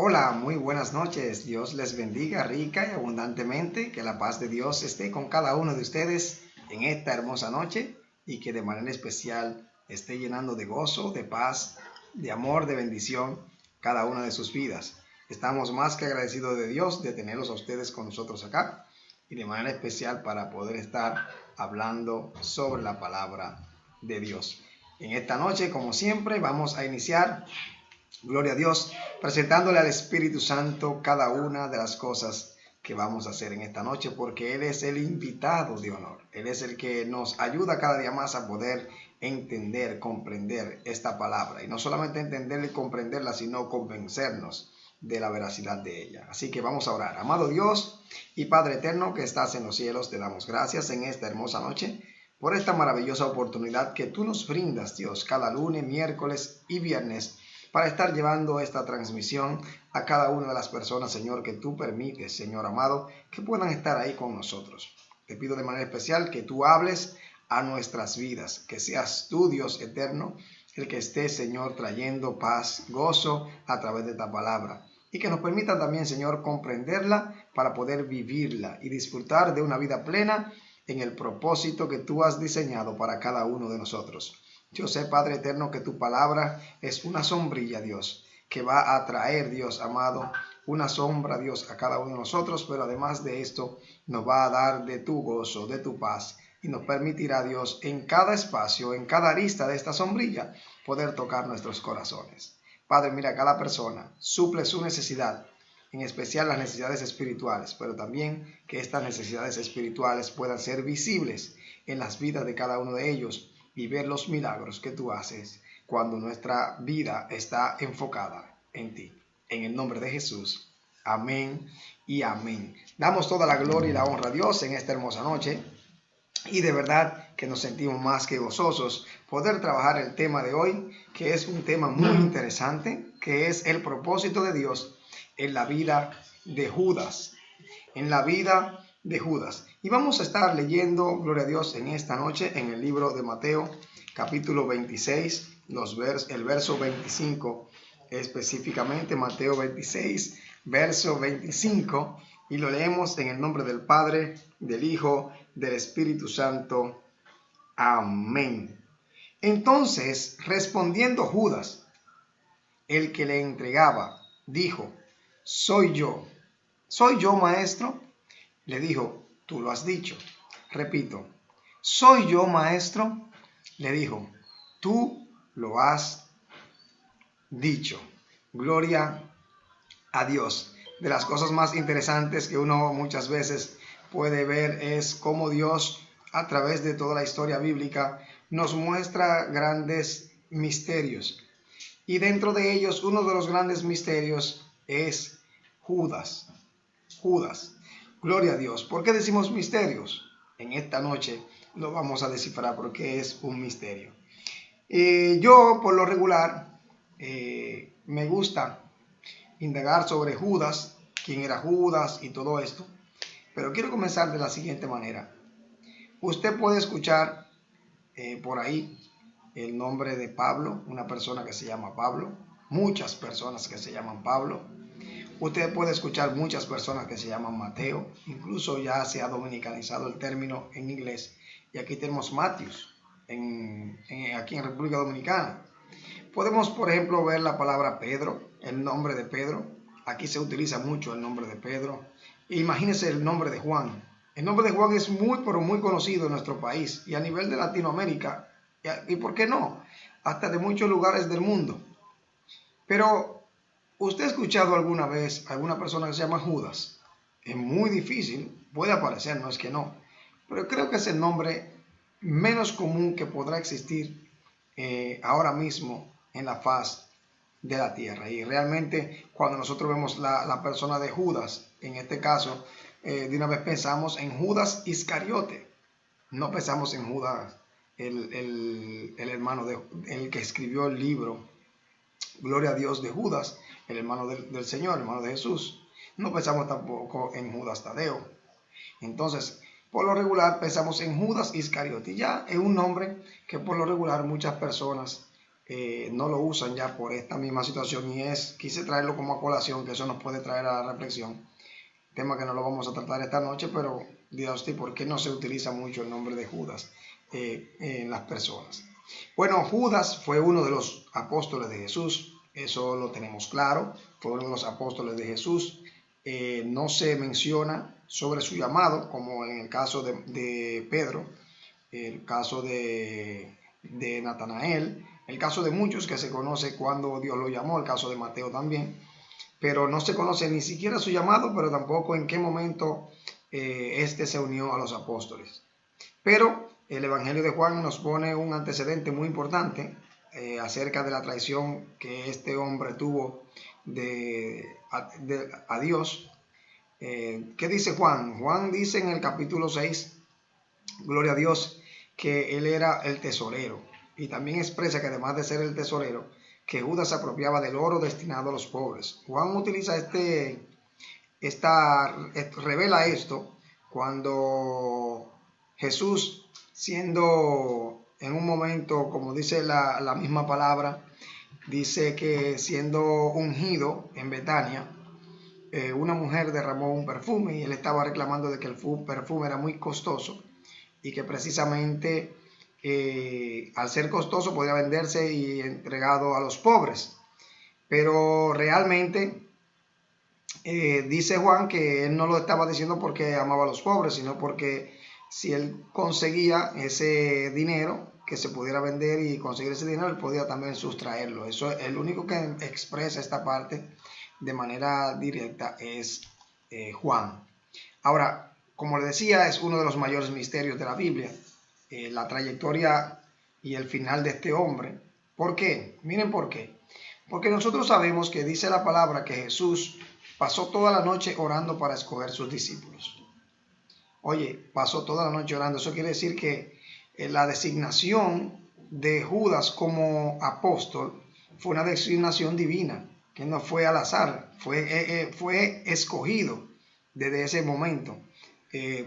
Hola, muy buenas noches. Dios les bendiga rica y abundantemente. Que la paz de Dios esté con cada uno de ustedes en esta hermosa noche y que de manera especial esté llenando de gozo, de paz, de amor, de bendición cada una de sus vidas. Estamos más que agradecidos de Dios de tenerlos a ustedes con nosotros acá y de manera especial para poder estar hablando sobre la palabra de Dios. En esta noche, como siempre, vamos a iniciar, gloria a Dios, presentándole al Espíritu Santo cada una de las cosas que vamos a hacer en esta noche, porque Él es el invitado de honor. Él es el que nos ayuda cada día más a poder entender, comprender esta palabra. Y no solamente entenderla y comprenderla, sino convencernos de la veracidad de ella. Así que vamos a orar. Amado Dios y Padre eterno que estás en los cielos, te damos gracias en esta hermosa noche por esta maravillosa oportunidad que tú nos brindas, Dios, cada lunes, miércoles y viernes, para estar llevando esta transmisión a cada una de las personas, Señor, que tú permites, Señor amado, que puedan estar ahí con nosotros. Te pido de manera especial que tú hables a nuestras vidas, que seas tú, Dios eterno, el que esté, Señor, trayendo paz, gozo a través de esta palabra. Y que nos permita también, Señor, comprenderla para poder vivirla y disfrutar de una vida plena en el propósito que tú has diseñado para cada uno de nosotros. Yo sé, Padre eterno, que tu palabra es una sombrilla, Dios, que va a traer, Dios amado, una sombra, Dios, a cada uno de nosotros, pero además de esto nos va a dar de tu gozo, de tu paz, y nos permitirá, Dios, en cada espacio, en cada arista de esta sombrilla, poder tocar nuestros corazones. Padre, mira a cada persona, suple su necesidad, en especial las necesidades espirituales, pero también que estas necesidades espirituales puedan ser visibles en las vidas de cada uno de ellos, y ver los milagros que tú haces cuando nuestra vida está enfocada en ti. En el nombre de Jesús. Amén y amén. Damos toda la gloria y la honra a Dios en esta hermosa noche. Y de verdad que nos sentimos más que gozosos poder trabajar el tema de hoy, que es un tema muy interesante, que es el propósito de Dios en la vida de Judas. En la vida de Judas. Y vamos a estar leyendo, gloria a Dios, en esta noche en el libro de Mateo, capítulo 26, el verso 25, específicamente Mateo 26, verso 25, y lo leemos en el nombre del Padre, del Hijo, del Espíritu Santo. Amén. Entonces, respondiendo Judas, el que le entregaba, dijo: soy yo, maestro. Le dijo: tú lo has dicho. Repito: ¿soy yo, maestro? Le dijo: tú lo has dicho. Gloria a Dios. De las cosas más interesantes que uno muchas veces puede ver es cómo Dios, a través de toda la historia bíblica, nos muestra grandes misterios. Y dentro de ellos, uno de los grandes misterios es Judas. Judas. Gloria a Dios. ¿Por qué decimos misterios? En esta noche lo vamos a descifrar porque es un misterio. Yo, por lo regular, me gusta indagar sobre Judas, quién era Judas y todo esto. Pero quiero comenzar de la siguiente manera. Usted puede escuchar por ahí el nombre de Pablo, una persona que se llama Pablo, muchas personas que se llaman Pablo. Usted puede escuchar muchas personas que se llaman Mateo, incluso ya se ha dominicanizado el término en inglés. Y aquí tenemos Matthews, aquí en República Dominicana. Podemos, por ejemplo, ver la palabra Pedro, el nombre de Pedro. Aquí se utiliza mucho el nombre de Pedro. Imagínense el nombre de Juan. El nombre de Juan es muy, pero muy conocido en nuestro país y a nivel de Latinoamérica. Y ¿por qué no? Hasta de muchos lugares del mundo. Pero ¿usted ha escuchado alguna vez a alguna persona que se llama Judas? Es muy difícil, puede aparecer, no es que no, pero creo que es el nombre menos común que podrá existir ahora mismo en la faz de la tierra. Y realmente cuando nosotros vemos la persona de Judas, en este caso, de una vez pensamos en Judas Iscariote, no pensamos en Judas, el hermano el que escribió el libro, gloria a Dios, de Judas, el hermano del Señor, el hermano de Jesús. No pensamos tampoco en Judas Tadeo. Entonces, por lo regular pensamos en Judas Iscariote. Ya es un nombre que por lo regular muchas personas no lo usan ya por esta misma situación, y quise traerlo como a colación, que eso nos puede traer a la reflexión, tema que no lo vamos a tratar esta noche, pero dirá usted, ¿por qué no se utiliza mucho el nombre de Judas en las personas? Bueno, Judas fue uno de los apóstoles de Jesús, eso lo tenemos claro, fue uno de los apóstoles de Jesús. No se menciona sobre su llamado, como en el caso de Pedro, el caso de Natanael, el caso de muchos que se conoce cuando Dios lo llamó, el caso de Mateo también, pero no se conoce ni siquiera su llamado, pero tampoco en qué momento este se unió a los apóstoles. Pero el Evangelio de Juan nos pone un antecedente muy importante acerca de la traición que este hombre tuvo a Dios. ¿Qué dice Juan? Juan dice en el capítulo 6, gloria a Dios, que él era el tesorero. Y también expresa que además de ser el tesorero, que Judas se apropiaba del oro destinado a los pobres. Juan utiliza revela esto cuando Jesús, siendo en un momento, como dice la misma palabra, dice que siendo ungido en Betania, una mujer derramó un perfume y él estaba reclamando de que el perfume era muy costoso y que precisamente al ser costoso podía venderse y entregado a los pobres. Pero realmente dice Juan que él no lo estaba diciendo porque amaba a los pobres, sino porque si él conseguía ese dinero que se pudiera vender y conseguir ese dinero, él podía también sustraerlo. Eso es el único que expresa esta parte de manera directa, es Juan. Ahora, como le decía, es uno de los mayores misterios de la Biblia, la trayectoria y el final de este hombre. ¿Por qué? Miren por qué. Porque nosotros sabemos que dice la palabra que Jesús pasó toda la noche orando para escoger sus discípulos. Oye, pasó toda la noche orando. Eso quiere decir que la designación de Judas como apóstol fue una designación divina, que no fue al azar, fue escogido desde ese momento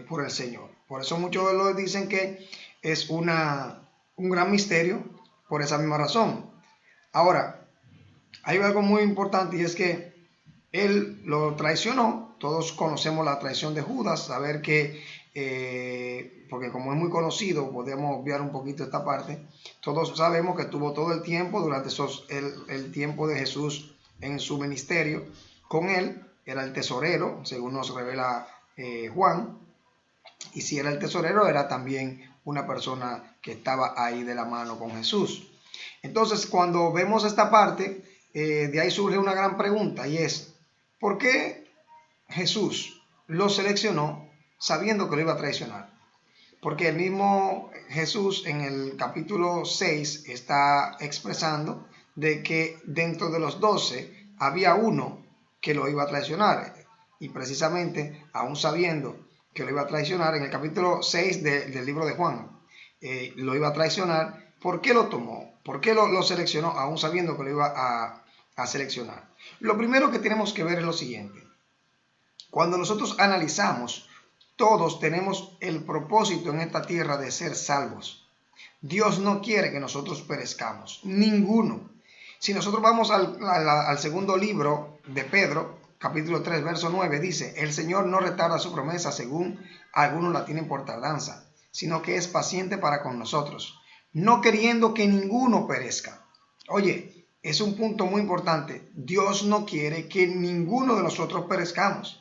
por el Señor. Por eso muchos de los dicen que es un gran misterio por esa misma razón. Ahora, hay algo muy importante, y es que él lo traicionó. Todos conocemos la traición de Judas, saber que, porque como es muy conocido, podemos obviar un poquito esta parte. Todos sabemos que tuvo todo el tiempo, durante el tiempo de Jesús en su ministerio, con él, era el tesorero, según nos revela Juan, y si era el tesorero, era también una persona que estaba ahí de la mano con Jesús. Entonces, cuando vemos esta parte, de ahí surge una gran pregunta, y es, ¿por qué Jesús lo seleccionó sabiendo que lo iba a traicionar? Porque el mismo Jesús en el capítulo 6 está expresando de que dentro de los 12 había uno que lo iba a traicionar, y precisamente, aún sabiendo que lo iba a traicionar, en el capítulo 6 del libro de Juan, lo iba a traicionar. ¿Por qué lo tomó? ¿Por qué lo seleccionó aún sabiendo que lo iba a seleccionar? Lo primero que tenemos que ver es lo siguiente. Cuando nosotros analizamos, todos tenemos el propósito en esta tierra de ser salvos. Dios no quiere que nosotros perezcamos, ninguno. Si nosotros vamos al segundo libro de Pedro, capítulo 3, verso 9, dice, el Señor no retarda su promesa según algunos la tienen por tardanza, sino que es paciente para con nosotros, no queriendo que ninguno perezca. Oye, es un punto muy importante. Dios no quiere que ninguno de nosotros perezcamos.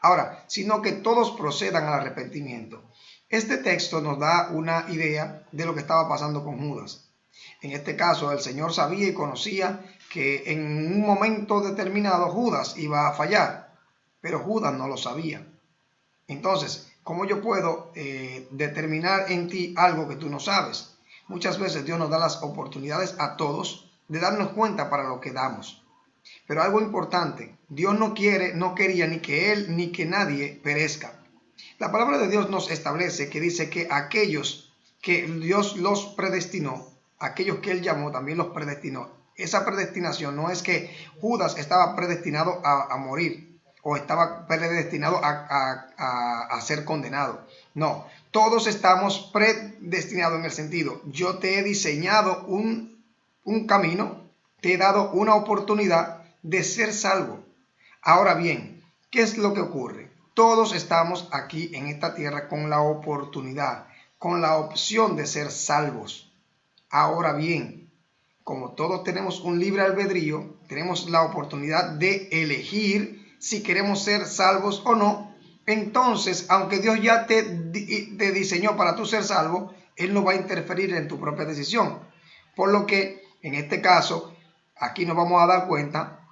Ahora, sino que todos procedan al arrepentimiento. Este texto nos da una idea de lo que estaba pasando con Judas. En este caso, el Señor sabía y conocía que en un momento determinado Judas iba a fallar, pero Judas no lo sabía. Entonces, ¿cómo yo puedo determinar en ti algo que tú no sabes? Muchas veces Dios nos da las oportunidades a todos de darnos cuenta para lo que damos. Pero algo importante, Dios no quería ni que él ni que nadie perezca. La palabra de Dios nos establece que dice que aquellos que Dios los predestinó, aquellos que él llamó también los predestinó. Esa predestinación no es que Judas estaba predestinado a morir o estaba predestinado a ser condenado. No, todos estamos predestinados en el sentido, yo te he diseñado un un camino, te he dado una oportunidad de ser salvo. Ahora bien, ¿qué es lo que ocurre? Todos estamos aquí en esta tierra con la oportunidad, con la opción de ser salvos. Ahora bien, como todos tenemos un libre albedrío, tenemos la oportunidad de elegir si queremos ser salvos o no. Entonces, aunque Dios ya te diseñó para tú ser salvo, Él no va a interferir en tu propia decisión. Por lo que, en este caso, aquí nos vamos a dar cuenta,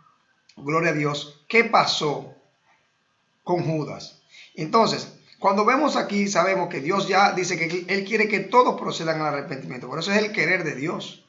gloria a Dios, qué pasó con Judas. Entonces, cuando vemos aquí, sabemos que Dios ya dice que Él quiere que todos procedan al arrepentimiento. Por eso es el querer de Dios,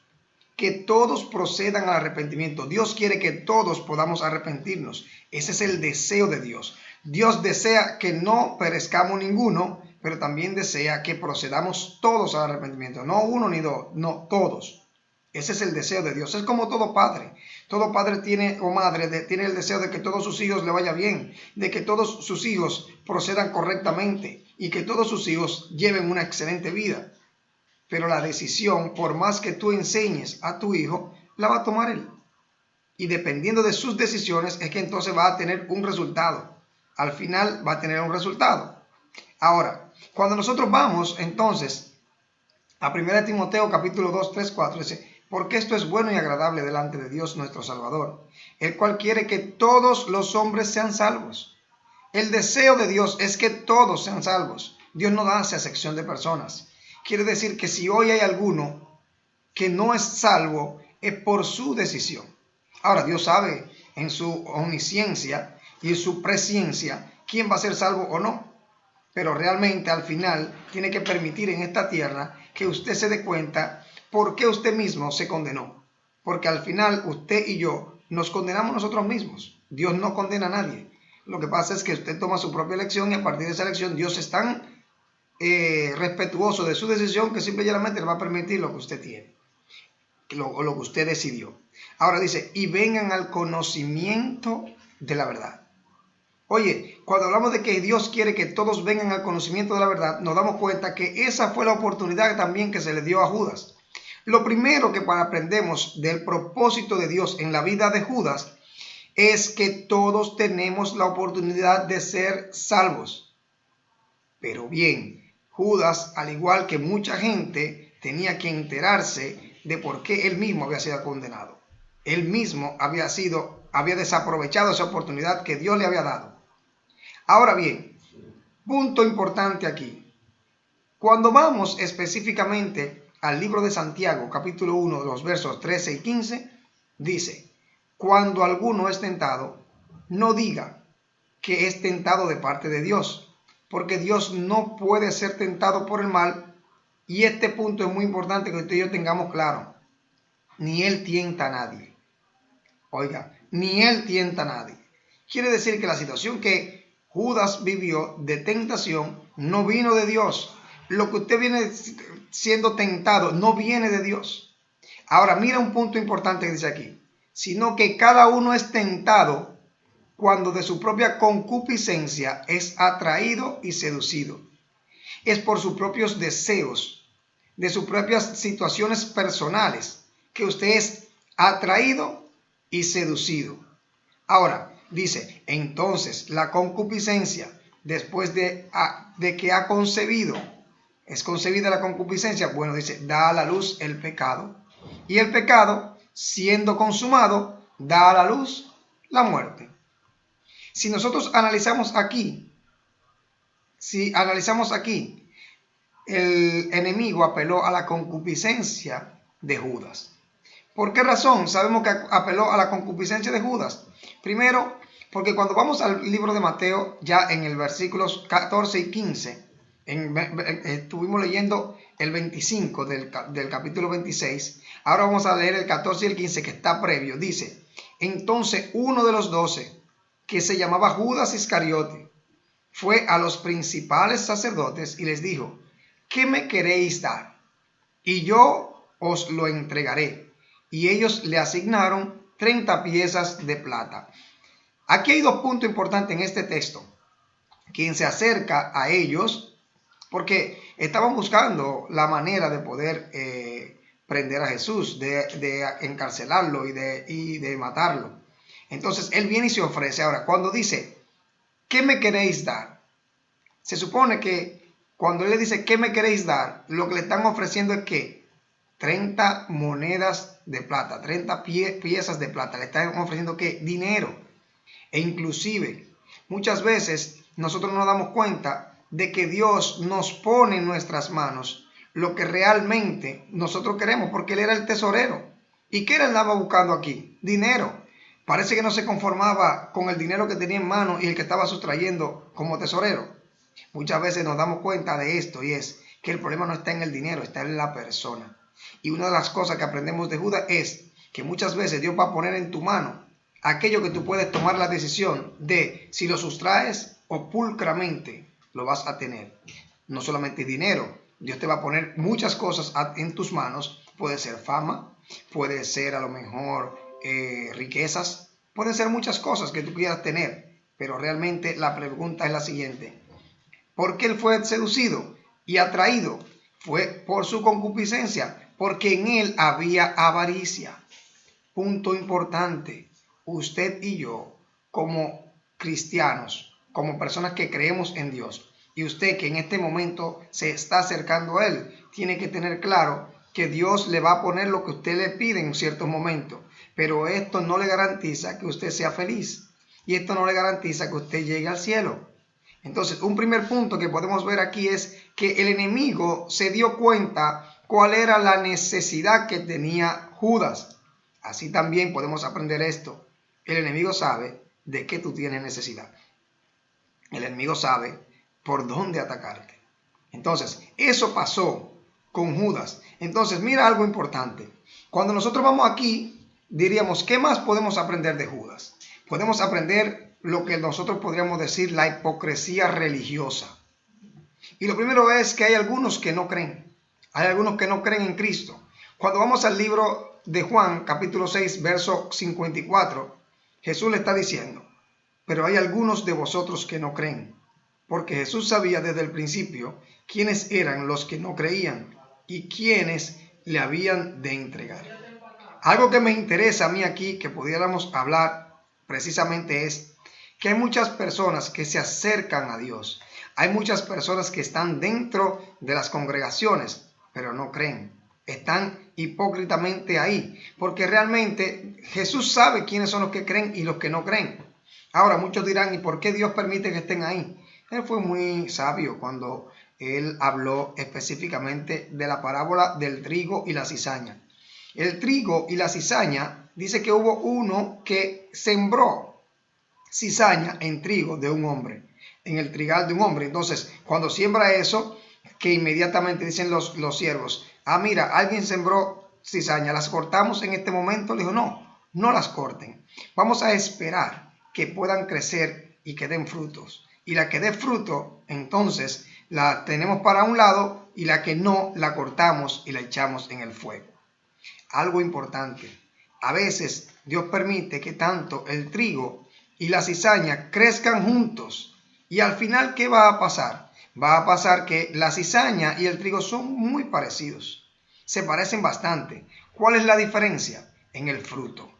que todos procedan al arrepentimiento. Dios quiere que todos podamos arrepentirnos. Ese es el deseo de Dios. Dios desea que no perezcamos ninguno, pero también desea que procedamos todos al arrepentimiento. No uno ni dos, no, todos. Ese es el deseo de Dios. Es como todo padre. Todo padre tiene o madre tiene el deseo de que todos sus hijos le vaya bien, de que todos sus hijos procedan correctamente y que todos sus hijos lleven una excelente vida. Pero la decisión, por más que tú enseñes a tu hijo, la va a tomar él. Y dependiendo de sus decisiones es que entonces va a tener un resultado. Al final va a tener un resultado. Ahora, cuando nosotros vamos entonces a 1 Timoteo capítulo 2, 3, 4, dice, porque esto es bueno y agradable delante de Dios nuestro Salvador, el cual quiere que todos los hombres sean salvos. El deseo de Dios es que todos sean salvos. Dios no hace acepción de personas. Quiere decir que si hoy hay alguno que no es salvo, es por su decisión. Ahora, Dios sabe en su omnisciencia y en su presciencia quién va a ser salvo o no. Pero realmente al final tiene que permitir en esta tierra que usted se dé cuenta por qué usted mismo se condenó. Porque al final usted y yo nos condenamos nosotros mismos. Dios no condena a nadie. Lo que pasa es que usted toma su propia elección y a partir de esa elección Dios es tan respetuoso de su decisión que simplemente le va a permitir lo que usted tiene, lo que usted decidió. Ahora dice, y vengan al conocimiento de la verdad. Oye, cuando hablamos de que Dios quiere que todos vengan al conocimiento de la verdad, nos damos cuenta que esa fue la oportunidad también que se le dio a Judas. Lo primero que aprendemos del propósito de Dios en la vida de Judas es que todos tenemos la oportunidad de ser salvos. Pero bien, Judas, al igual que mucha gente, tenía que enterarse de por qué él mismo había sido condenado. Él mismo había desaprovechado esa oportunidad que Dios le había dado. Ahora bien, punto importante aquí. Cuando vamos específicamente al libro de Santiago, capítulo 1, los versos 13 y 15, dice, cuando alguno es tentado, no diga que es tentado de parte de Dios, porque Dios no puede ser tentado por el mal, y este punto es muy importante que usted y yo tengamos claro. Ni Él tienta a nadie. Oiga, ni Él tienta a nadie. Quiere decir que la situación que Judas vivió de tentación no vino de Dios. Lo que usted viene siendo tentado no viene de Dios. Ahora, mira un punto importante que dice aquí. Sino que cada uno es tentado cuando de su propia concupiscencia es atraído y seducido. Es por sus propios deseos, de sus propias situaciones personales, que usted es atraído y seducido. Ahora, dice, entonces la concupiscencia, después de que ha concebido, es concebida la concupiscencia, bueno, dice, da a la luz el pecado. Y el pecado, siendo consumado, da a la luz la muerte. Si nosotros analizamos aquí, el enemigo apeló a la concupiscencia de Judas. ¿Por qué razón sabemos que apeló a la concupiscencia de Judas? Primero, porque cuando vamos al libro de Mateo, ya en el versículos 14 y 15, estuvimos leyendo el 25 del capítulo 26, ahora vamos a leer el 14 y el 15 que está previo. Dice, entonces uno de los 12, que se llamaba Judas Iscariote, fue a los principales sacerdotes y les dijo, ¿qué me queréis dar? Y yo os lo entregaré. Y ellos le asignaron 30 piezas de plata. Aquí hay dos puntos importantes en este texto. Quien se acerca a ellos, porque estaban buscando la manera de poder prender a Jesús, de encarcelarlo y de matarlo. Entonces él viene y se ofrece. Ahora, cuando dice, ¿qué me queréis dar? Se supone que cuando él le dice, ¿qué me queréis dar? Lo que le están ofreciendo es que 30 monedas de plata, 30 piezas de plata. Le están ofreciendo ¿qué? Dinero. E inclusive, muchas veces nosotros nos damos cuenta de que Dios nos pone en nuestras manos lo que realmente nosotros queremos, porque Él era el tesorero. ¿Y qué Él andaba buscando aquí? Dinero. Parece que no se conformaba con el dinero que tenía en mano y el que estaba sustrayendo como tesorero. Muchas veces nos damos cuenta de esto, y es que el problema no está en el dinero, está en la persona. Y una de las cosas que aprendemos de Judas es que muchas veces Dios va a poner en tu mano aquello que tú puedes tomar la decisión de si lo sustraes o pulcramente lo vas a tener. No solamente dinero, Dios te va a poner muchas cosas en tus manos. Puede ser fama, puede ser a lo mejor riquezas, pueden ser muchas cosas que tú quieras tener. Pero realmente la pregunta es la siguiente: ¿por qué él fue seducido y atraído? Fue por su concupiscencia, porque en él había avaricia. Punto importante. Usted y yo, como cristianos, como personas que creemos en Dios, y usted que en este momento se está acercando a Él, tiene que tener claro que Dios le va a poner lo que usted le pide en ciertos momentos, pero esto no le garantiza que usted sea feliz, y esto no le garantiza que usted llegue al cielo. Entonces, un primer punto que podemos ver aquí es que el enemigo se dio cuenta cuál era la necesidad que tenía Judas. Así también podemos aprender esto. El enemigo sabe de qué tú tienes necesidad. El enemigo sabe por dónde atacarte. Entonces, eso pasó con Judas. Entonces, mira algo importante. Cuando nosotros vamos aquí, diríamos, ¿qué más podemos aprender de Judas? Podemos aprender lo que nosotros podríamos decir la hipocresía religiosa. Y lo primero es que hay algunos que no creen. Hay algunos que no creen en Cristo. Cuando vamos al libro de Juan, capítulo 6, verso 54, Jesús le está diciendo, pero hay algunos de vosotros que no creen, porque Jesús sabía desde el principio quiénes eran los que no creían y quiénes le habían de entregar. Algo que me interesa a mí aquí, que pudiéramos hablar precisamente, es que hay muchas personas que se acercan a Dios. Hay muchas personas que están dentro de las congregaciones, pero no creen. Están hipócritamente ahí, porque realmente Jesús sabe quiénes son los que creen y los que no creen. Ahora, muchos dirán, ¿y por qué Dios permite que estén ahí? Él fue muy sabio cuando él habló específicamente de la parábola del trigo y la cizaña. El trigo y la cizaña, dice que hubo uno que sembró cizaña en trigo de un hombre, en el trigal de un hombre. Entonces, cuando siembra eso, que inmediatamente dicen los siervos, mira, alguien sembró cizaña, ¿las cortamos en este momento? Le dijo, no las corten. Vamos a esperar que puedan crecer y que den frutos. Y la que dé fruto, entonces la tenemos para un lado, y la que no, la cortamos y la echamos en el fuego. Algo importante, a veces Dios permite que tanto el trigo y la cizaña crezcan juntos. Y al final, ¿qué va a pasar? Va a pasar que la cizaña y el trigo son muy parecidos. Se parecen bastante. ¿Cuál es la diferencia? En el fruto.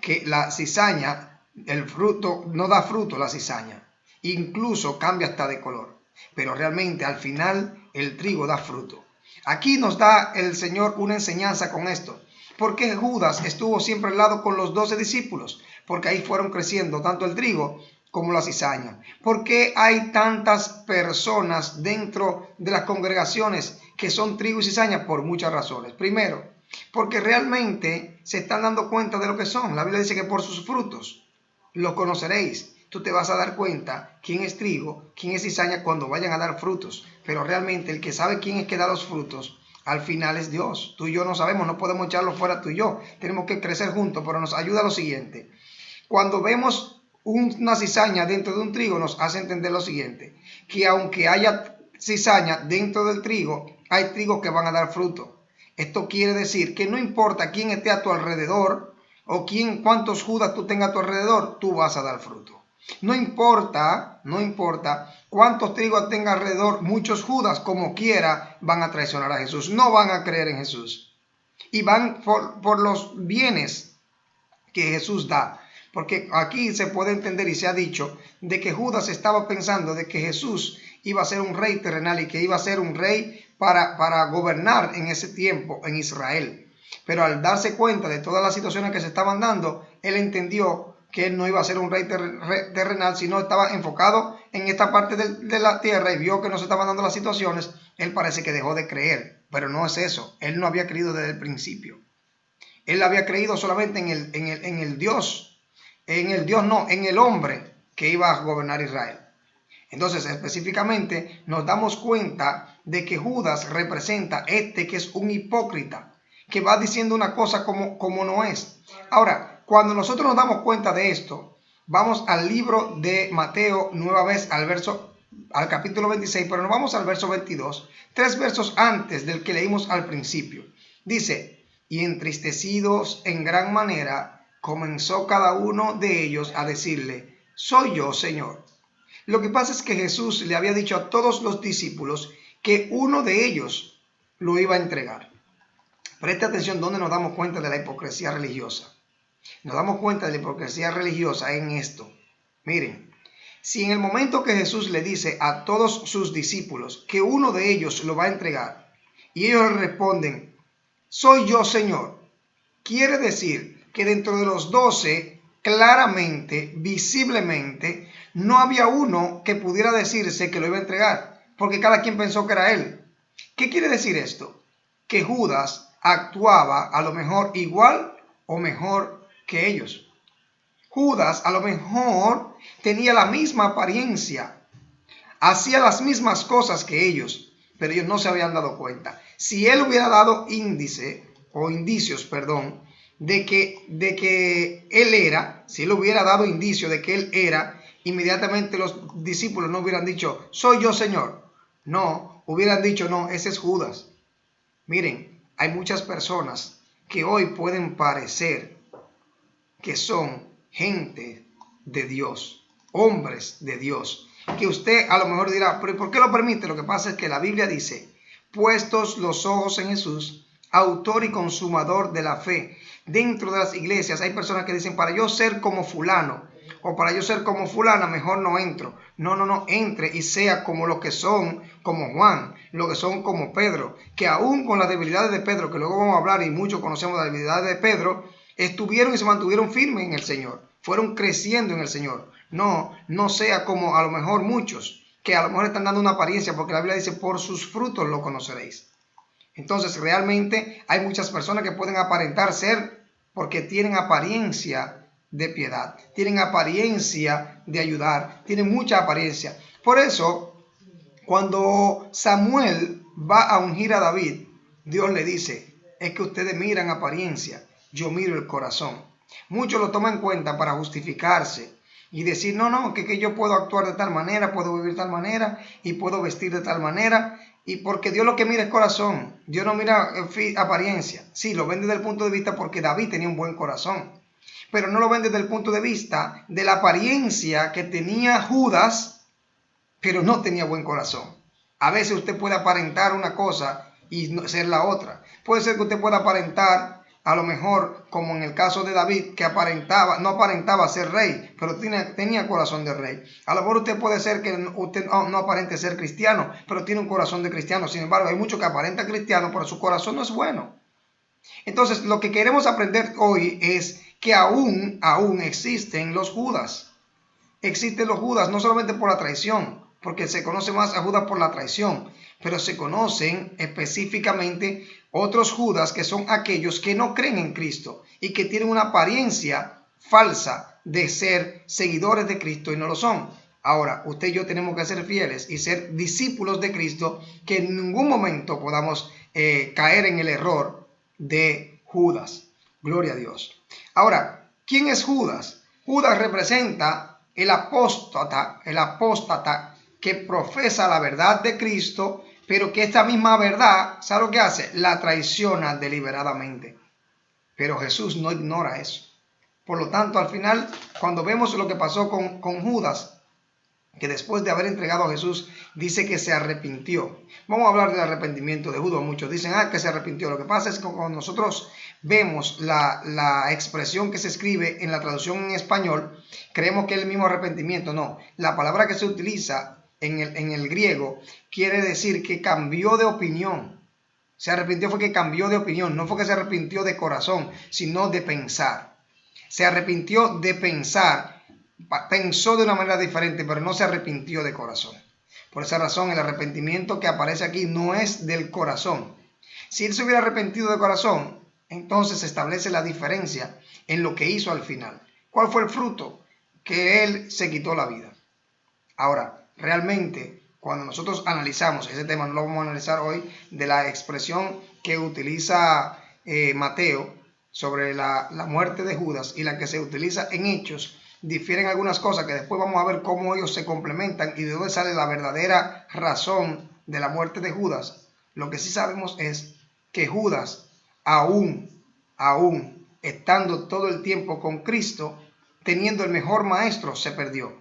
Que la cizaña, el fruto, no da fruto la cizaña. Incluso cambia hasta de color. Pero realmente al final el trigo da fruto. Aquí nos da el Señor una enseñanza con esto. ¿Por qué Judas estuvo siempre al lado con los 12 discípulos? Porque ahí fueron creciendo tanto el trigo como la cizaña. ¿Por qué hay tantas personas dentro de las congregaciones que son trigo y cizaña? Por muchas razones. Primero, porque realmente se están dando cuenta de lo que son. La Biblia dice que por sus frutos los conoceréis. Tú te vas a dar cuenta quién es trigo, quién es cizaña cuando vayan a dar frutos. Pero realmente el que sabe quién es que da los frutos, al final es Dios. Tú y yo no sabemos, no podemos echarlo fuera tú y yo. Tenemos que crecer juntos, pero nos ayuda lo siguiente. Cuando vemos una cizaña dentro de un trigo, nos hace entender lo siguiente, que aunque haya cizaña dentro del trigo, hay trigos que van a dar fruto. Esto quiere decir que no importa quién esté a tu alrededor o cuántos Judas tú tengas a tu alrededor, tú vas a dar fruto. No importa cuántos trigos tenga alrededor, muchos Judas como quiera van a traicionar a Jesús, no van a creer en Jesús. y van por los bienes que Jesús da. Porque aquí se puede entender y se ha dicho de que Judas estaba pensando de que Jesús iba a ser un rey terrenal y que iba a ser un rey para gobernar en ese tiempo en Israel. Pero al darse cuenta de todas las situaciones que se estaban dando, él entendió que él no iba a ser un rey terrenal, sino estaba enfocado en esta parte de la tierra y vio que no se estaban dando las situaciones. Él parece que dejó de creer, pero no es eso. Él no había creído desde el principio. Él había creído solamente en el Dios, en el hombre que iba a gobernar Israel. Entonces, específicamente, nos damos cuenta de que Judas representa que es un hipócrita, que va diciendo una cosa como no es. Ahora, cuando nosotros nos damos cuenta de esto, vamos al libro de Mateo, nueva vez al capítulo 26, pero nos vamos al verso 22, 3 versos antes del que leímos al principio. Dice: y entristecidos en gran manera, comenzó cada uno de ellos a decirle: soy yo, Señor. Lo que pasa es que Jesús le había dicho a todos los discípulos que uno de ellos lo iba a entregar. Preste atención donde nos damos cuenta de la hipocresía religiosa. Nos damos cuenta de la hipocresía religiosa en esto. Miren, si en el momento que Jesús le dice a todos sus discípulos que uno de ellos lo va a entregar y ellos le responden: soy yo, Señor, quiere decir que dentro de los 12, claramente, visiblemente, no había uno que pudiera decirse que lo iba a entregar, porque cada quien pensó que era él. ¿Qué quiere decir esto? Que Judas actuaba a lo mejor igual o mejor que ellos. Judas a lo mejor tenía la misma apariencia, hacía las mismas cosas que ellos, pero ellos no se habían dado cuenta. Si él hubiera dado indicios, de que él era, si él hubiera dado indicio de que él era, inmediatamente los discípulos no hubieran dicho: soy yo, Señor. No, hubieran dicho: no, ese es Judas. Miren, hay muchas personas que hoy pueden parecer que son gente de Dios, hombres de Dios, que usted a lo mejor dirá: pero ¿por qué lo permite? Lo que pasa es que la Biblia dice: puestos los ojos en Jesús, autor y consumador de la fe. Dentro de las iglesias hay personas que dicen: para yo ser como fulano o para yo ser como fulana, mejor no entro. No, entre y sea como lo que son, como Juan, lo que son como Pedro, que aún con las debilidades de Pedro, que luego vamos a hablar y muchos conocemos las debilidades de Pedro, estuvieron y se mantuvieron firmes en el Señor, fueron creciendo en el Señor. No sea como a lo mejor muchos, que a lo mejor están dando una apariencia, porque la Biblia dice: por sus frutos lo conoceréis. Entonces realmente hay muchas personas que pueden aparentar ser, porque tienen apariencia de piedad, tienen apariencia de ayudar, tienen mucha apariencia. Por eso, cuando Samuel va a ungir a David, Dios le dice: es que ustedes miran apariencia, yo miro el corazón. Muchos lo toman en cuenta para justificarse y decir: no, que yo puedo actuar de tal manera, puedo vivir de tal manera y puedo vestir de tal manera. Y porque Dios lo que mira es corazón, Dios no mira apariencia. Sí, lo ven desde el punto de vista porque David tenía un buen corazón, pero no lo ven desde el punto de vista de la apariencia que tenía Judas, pero no tenía buen corazón. A veces usted puede aparentar una cosa y ser la otra. Puede ser que usted pueda aparentar, a lo mejor, como en el caso de David, que no aparentaba ser rey, pero tenía corazón de rey. A lo mejor usted puede ser que usted no aparente ser cristiano, pero tiene un corazón de cristiano. Sin embargo, hay muchos que aparentan cristiano, pero su corazón no es bueno. Entonces, lo que queremos aprender hoy es que aún existen los Judas. Existen los Judas no solamente por la traición, porque se conoce más a Judas por la traición, pero se conocen específicamente otros Judas, que son aquellos que no creen en Cristo y que tienen una apariencia falsa de ser seguidores de Cristo y no lo son. Ahora, usted y yo tenemos que ser fieles y ser discípulos de Cristo, que en ningún momento podamos caer en el error de Judas. Gloria a Dios. Ahora, ¿quién es Judas? Judas representa el apóstata que profesa la verdad de Cristo, pero que esta misma verdad, ¿sabe lo que hace? La traiciona deliberadamente. Pero Jesús no ignora eso. Por lo tanto, al final, cuando vemos lo que pasó con Judas, que después de haber entregado a Jesús, dice que se arrepintió. Vamos a hablar del arrepentimiento de Judas. Muchos dicen, que se arrepintió. Lo que pasa es que cuando nosotros vemos la expresión que se escribe en la traducción en español, creemos que es el mismo arrepentimiento. No, la palabra que se utiliza en el griego quiere decir que cambió de opinión. Se arrepintió fue que cambió de opinión, no fue que se arrepintió de corazón, sino de pensar. Se arrepintió de pensar, pensó de una manera diferente, pero no se arrepintió de corazón. Por esa razón, el arrepentimiento que aparece aquí no es del corazón. Si él se hubiera arrepentido de corazón, entonces se establece la diferencia en lo que hizo al final. ¿Cuál fue el fruto? Que él se quitó la vida. Ahora, realmente, cuando nosotros analizamos ese tema, no lo vamos a analizar hoy, de la expresión que utiliza Mateo sobre la muerte de Judas y la que se utiliza en Hechos, difieren algunas cosas que después vamos a ver cómo ellos se complementan y de dónde sale la verdadera razón de la muerte de Judas. Lo que sí sabemos es que Judas, aún estando todo el tiempo con Cristo, teniendo el mejor maestro, se perdió.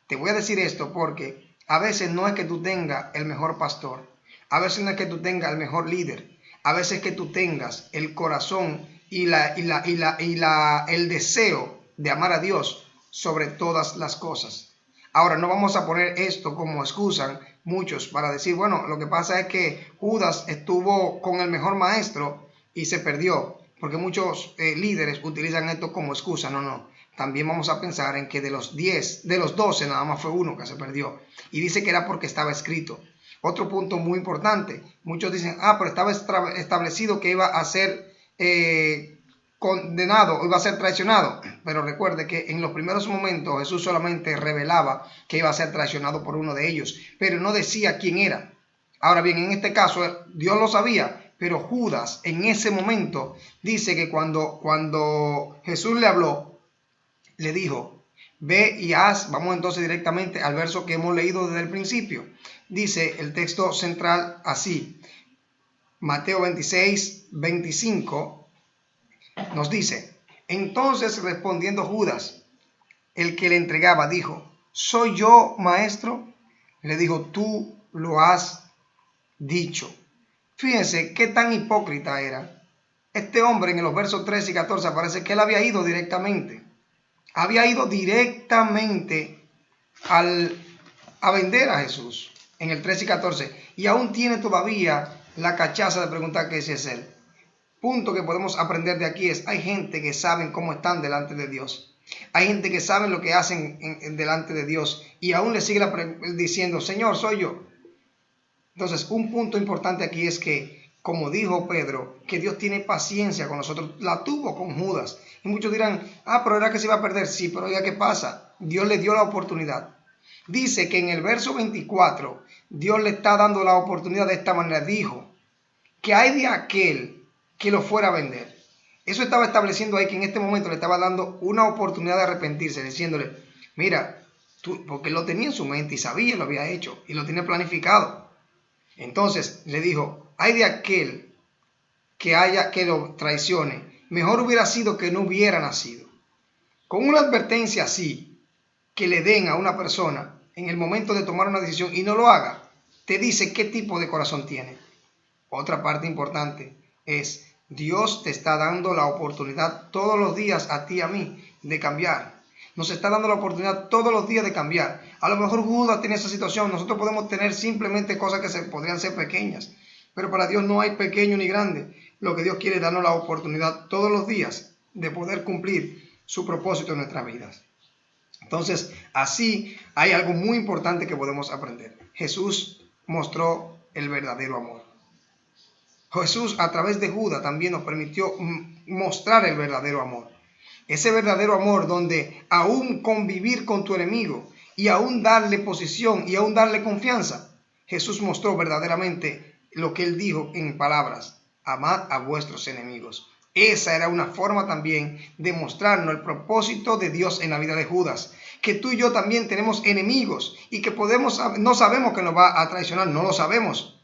Te voy a decir esto porque a veces no es que tú tengas el mejor pastor, a veces no es que tú tengas el mejor líder, a veces es que tú tengas el corazón y el deseo de amar a Dios sobre todas las cosas. Ahora, no vamos a poner esto como excusa muchos para decir, bueno, lo que pasa es que Judas estuvo con el mejor maestro y se perdió, porque muchos líderes utilizan esto como excusa. No. También vamos a pensar en que de los 12 nada más fue uno que se perdió. Y dice que era porque estaba escrito. Otro punto muy importante. Muchos dicen, pero estaba establecido que iba a ser condenado o iba a ser traicionado. Pero recuerde que en los primeros momentos Jesús solamente revelaba que iba a ser traicionado por uno de ellos, pero no decía quién era. Ahora bien, en este caso Dios lo sabía, pero Judas en ese momento dice que cuando Jesús le habló, le dijo, ve y haz. Vamos entonces directamente al verso que hemos leído desde el principio. Dice el texto central así, Mateo 26, 25, nos dice, entonces respondiendo Judas, el que le entregaba, dijo, ¿soy yo, maestro? Le dijo, tú lo has dicho. Fíjense qué tan hipócrita era. Este hombre en los versos 13 y 14 aparece que él había ido directamente a vender a Jesús en el 13 y 14 y aún tiene todavía la cachaza de preguntar que si es él. Punto que podemos aprender de aquí es, hay gente que saben cómo están delante de Dios, hay gente que saben lo que hacen delante de Dios y aún le sigue diciendo, Señor, soy yo. Entonces, un punto importante aquí es que, como dijo Pedro, que Dios tiene paciencia con nosotros, la tuvo con Judas. Y muchos dirán, pero era que se iba a perder. Sí, pero ya, ¿qué pasa? Dios le dio la oportunidad. Dice que en el verso 24, Dios le está dando la oportunidad de esta manera. Dijo que hay de aquel que lo fuera a vender. Eso estaba estableciendo ahí que en este momento le estaba dando una oportunidad de arrepentirse, diciéndole, mira, tú, porque lo tenía en su mente y sabía, lo había hecho y lo tenía planificado. Entonces le dijo, hay de aquel que lo traicione. Mejor hubiera sido que no hubiera nacido. Con una advertencia así, que le den a una persona en el momento de tomar una decisión y no lo haga, te dice qué tipo de corazón tiene. Otra parte importante es, Dios te está dando la oportunidad todos los días a ti y a mí de cambiar. Nos está dando la oportunidad todos los días de cambiar. A lo mejor Judas tiene esa situación. Nosotros podemos tener simplemente cosas que podrían ser pequeñas. Pero para Dios no hay pequeño ni grande. Lo que Dios quiere es darnos la oportunidad todos los días de poder cumplir su propósito en nuestras vidas. Entonces, así hay algo muy importante que podemos aprender. Jesús mostró el verdadero amor. Jesús a través de Judas también nos permitió mostrar el verdadero amor. Ese verdadero amor donde aún convivir con tu enemigo y aún darle posición y aún darle confianza. Jesús mostró verdaderamente lo que él dijo en palabras, amad a vuestros enemigos. Esa era una forma también de mostrarnos el propósito de Dios en la vida de Judas. Que tú y yo también tenemos enemigos y que no sabemos que nos va a traicionar, no lo sabemos.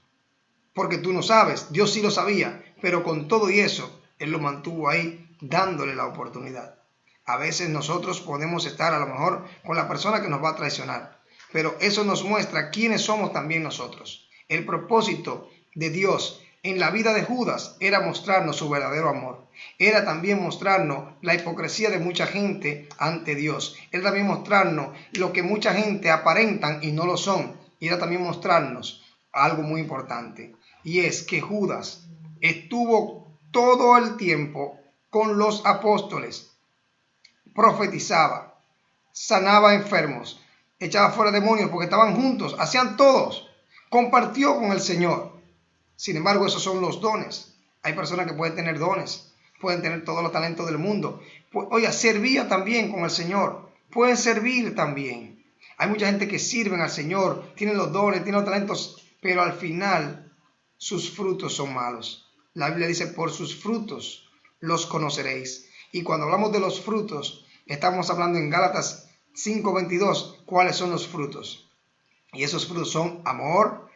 Porque tú no sabes, Dios sí lo sabía, pero con todo y eso, Él lo mantuvo ahí dándole la oportunidad. A veces nosotros podemos estar a lo mejor con la persona que nos va a traicionar, pero eso nos muestra quiénes somos también nosotros. El propósito de Dios en la vida de Judas era mostrarnos su verdadero amor. Era también mostrarnos la hipocresía de mucha gente ante Dios. Era también mostrarnos lo que mucha gente aparentan y no lo son. Y era también mostrarnos algo muy importante. Y es que Judas estuvo todo el tiempo con los apóstoles. Profetizaba, sanaba enfermos, echaba fuera demonios porque estaban juntos, hacían todos. Compartió con el Señor. Sin embargo, esos son los dones. Hay personas que pueden tener dones, pueden tener todos los talentos del mundo. Oiga, servía también con el Señor. Pueden servir también. Hay mucha gente que sirven al Señor, tienen los dones, tienen los talentos, pero al final sus frutos son malos. La Biblia dice, por sus frutos los conoceréis. Y cuando hablamos de los frutos, estamos hablando en Gálatas 5:22, ¿cuáles son los frutos? Y esos frutos son amor,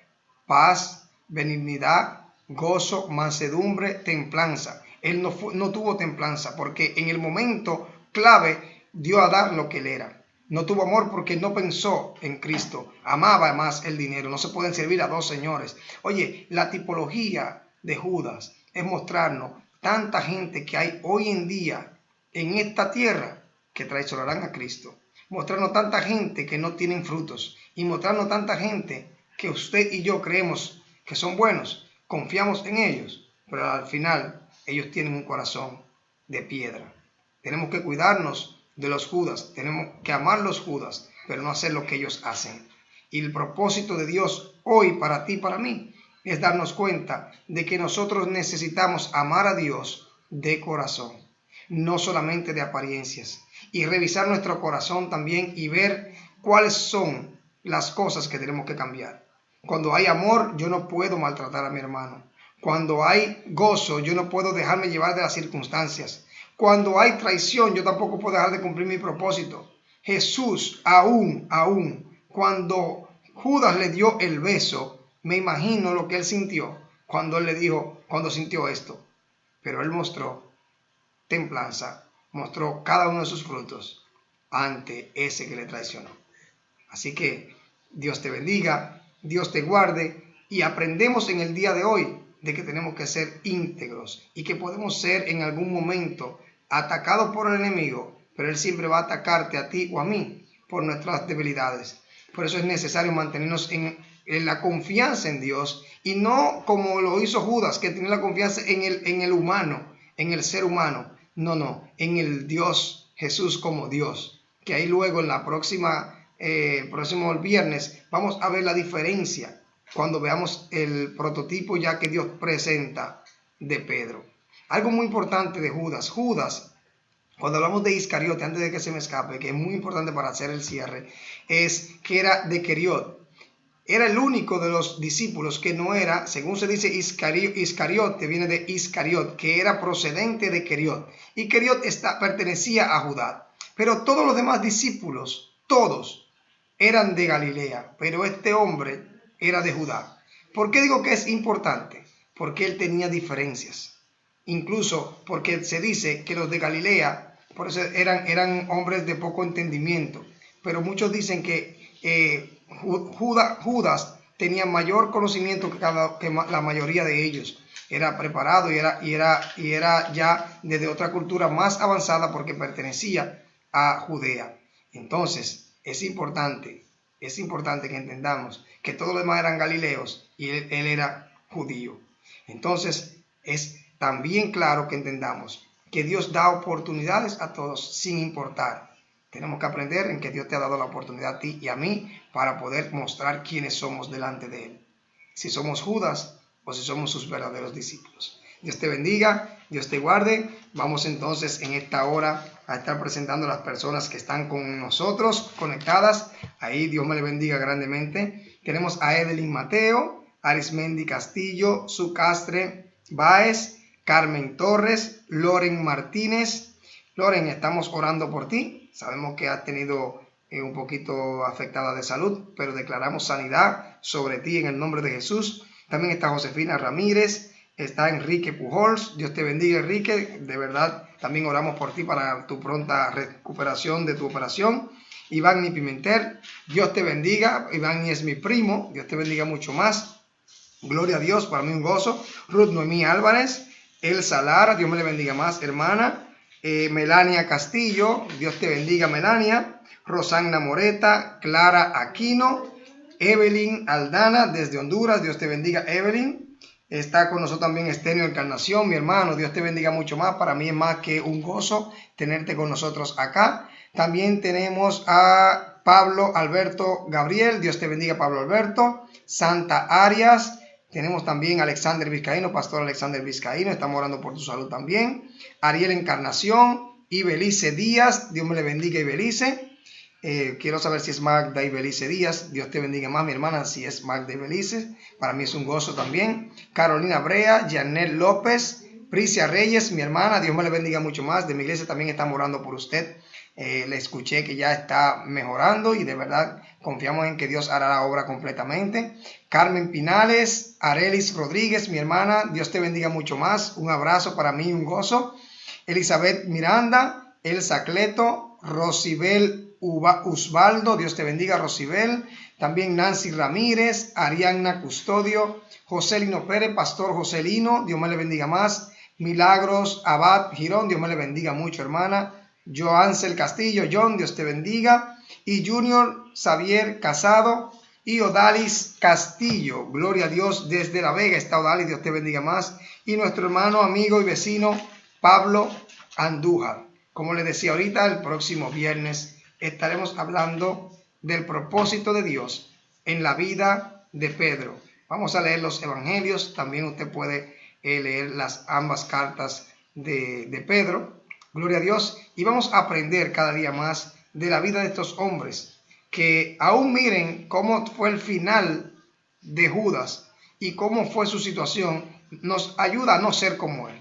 paz, benignidad, gozo, mansedumbre, templanza. Él no tuvo templanza porque en el momento clave dio a dar lo que él era. No tuvo amor porque no pensó en Cristo. Amaba más el dinero. No se pueden servir a dos señores. Oye, la tipología de Judas es mostrarnos tanta gente que hay hoy en día en esta tierra que traicionarán a Cristo. Mostrarnos tanta gente que no tienen frutos. Y mostrarnos tanta gente que usted y yo creemos que son buenos, confiamos en ellos, pero al final ellos tienen un corazón de piedra. Tenemos que cuidarnos de los Judas, tenemos que amar los Judas, pero no hacer lo que ellos hacen. Y el propósito de Dios hoy para ti y para mí es darnos cuenta de que nosotros necesitamos amar a Dios de corazón, no solamente de apariencias, y revisar nuestro corazón también y ver cuáles son las cosas que tenemos que cambiar. Cuando hay amor, yo no puedo maltratar a mi hermano. Cuando hay gozo, yo no puedo dejarme llevar de las circunstancias. Cuando hay traición, yo tampoco puedo dejar de cumplir mi propósito. Jesús, aún, cuando Judas le dio el beso, me imagino lo que él sintió cuando él le dijo, cuando sintió esto. Pero él mostró templanza, mostró cada uno de sus frutos ante ese que le traicionó. Así que Dios te bendiga. Dios te guarde y aprendemos en el día de hoy de que tenemos que ser íntegros y que podemos ser en algún momento atacados por el enemigo, pero él siempre va a atacarte a ti o a mí por nuestras debilidades. Por eso es necesario mantenernos en la confianza en Dios y no como lo hizo Judas, que tenía la confianza en el humano, en el ser humano. No, en el Dios, Jesús como Dios, que ahí luego en la próximo viernes vamos a ver la diferencia cuando veamos el prototipo ya que Dios presenta de Pedro. Algo muy importante de Judas. Judas, cuando hablamos de Iscariote, antes de que se me escape, que es muy importante para hacer el cierre, es que era de Queriot. Era el único de los discípulos que no era, según se dice Iscariote, viene de Iscariot, que era procedente de Queriot. Y Queriot pertenecía a Judá. Pero todos los demás discípulos, todos, eran de Galilea, pero este hombre era de Judá. ¿Por qué digo que es importante? Porque él tenía diferencias. Incluso porque se dice que los de Galilea, por eso eran hombres de poco entendimiento. Pero muchos dicen que Judas tenía mayor conocimiento que la mayoría de ellos. Era preparado y era ya desde otra cultura más avanzada porque pertenecía a Judea. Entonces, es importante que entendamos que todos los demás eran galileos y él era judío. Entonces, es también claro que entendamos que Dios da oportunidades a todos sin importar. Tenemos que aprender en que Dios te ha dado la oportunidad a ti y a mí para poder mostrar quiénes somos delante de Él. Si somos Judas o si somos sus verdaderos discípulos. Dios te bendiga, Dios te guarde. Vamos entonces en esta hora a estar presentando a las personas que están con nosotros conectadas. Ahí Dios me le bendiga grandemente. Tenemos a Edelyn Mateo, Arismendi Castillo, Sucastre Báez, Carmen Torres, Loren Martínez. Loren, estamos orando por ti. Sabemos que has tenido un poquito afectada de salud, pero declaramos sanidad sobre ti en el nombre de Jesús. También está Josefina Ramírez, está Enrique Pujols. Dios te bendiga, Enrique. De verdad, también oramos por ti para tu pronta recuperación de tu operación. Iván Pimentel, Dios te bendiga. Iván es mi primo, Dios te bendiga mucho más. Gloria a Dios, para mí un gozo. Ruth Noemí Álvarez, Elsa Lara, Dios me le bendiga más, hermana. Melania Castillo, Dios te bendiga, Melania. Rosana Moreta, Clara Aquino, Evelyn Aldana desde Honduras, Dios te bendiga, Evelyn. Está con nosotros también Estenio Encarnación, mi hermano, Dios te bendiga mucho más. Para mí es más que un gozo tenerte con nosotros acá. También tenemos a Pablo Alberto Gabriel, Dios te bendiga, Pablo Alberto. Santa Arias, tenemos también a Alexander Vizcaíno, Pastor Alexander Vizcaíno, estamos orando por tu salud también. Ariel Encarnación, Ibelice Díaz, Dios me le bendiga, Ibelice. Quiero saber si es Magda Ibelice Díaz, Dios te bendiga más, mi hermana, si es Magda Ibelice, para mí es un gozo también. Carolina Brea, Janet López, Pricia Reyes, mi hermana, Dios me le bendiga mucho más, de mi iglesia también estamos orando por usted. Le escuché que ya está mejorando y de verdad confiamos en que Dios hará la obra completamente. Carmen Pinales, Arelis Rodríguez, mi hermana, Dios te bendiga mucho más, un abrazo para mí, un gozo. Elizabeth Miranda, Elsa Cleto, Rosibel Usbaldo, Dios te bendiga, Rosibel. También Nancy Ramírez, Arianna Custodio, Joselino Pérez, Pastor Joselino, Dios me le bendiga más. Milagros Abad Girón, Dios me le bendiga mucho, hermana. Joansel Castillo, John, Dios te bendiga. Y Junior Xavier Casado y Odalis Castillo, gloria a Dios, desde La Vega está Odalis, Dios te bendiga más. Y nuestro hermano, amigo y vecino Pablo Andújar. Como les decía ahorita, el próximo viernes estaremos hablando del propósito de Dios en la vida de Pedro. Vamos a leer los evangelios, también usted puede leer ambas cartas de Pedro. Gloria a Dios. Y vamos a aprender cada día más de la vida de estos hombres, que aún miren cómo fue el final de Judas y cómo fue su situación, nos ayuda a no ser como él.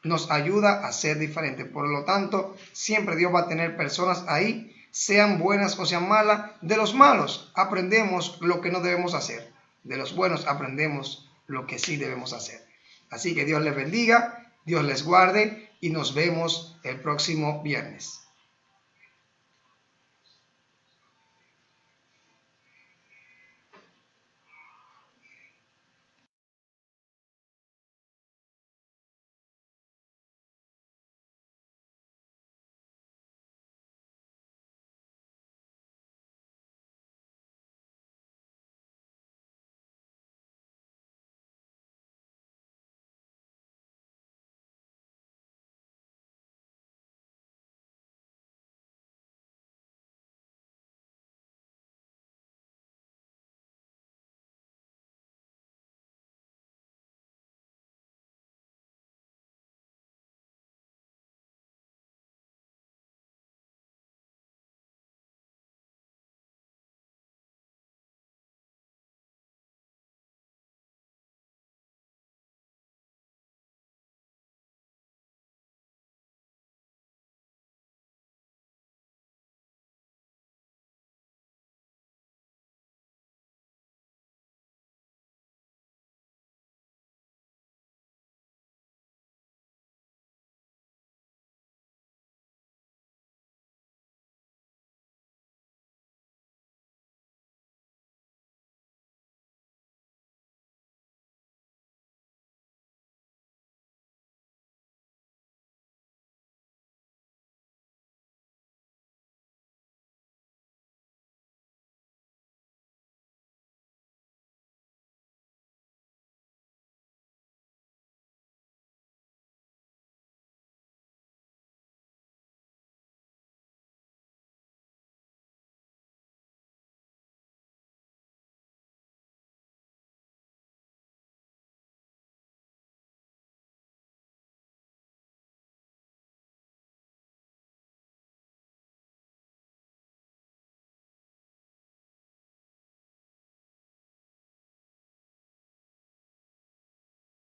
Nos ayuda a ser diferentes. Por lo tanto, siempre Dios va a tener personas ahí, sean buenas o sean malas. De los malos aprendemos lo que no debemos hacer. De los buenos aprendemos lo que sí debemos hacer. Así que Dios les bendiga, Dios les guarde y nos vemos el próximo viernes.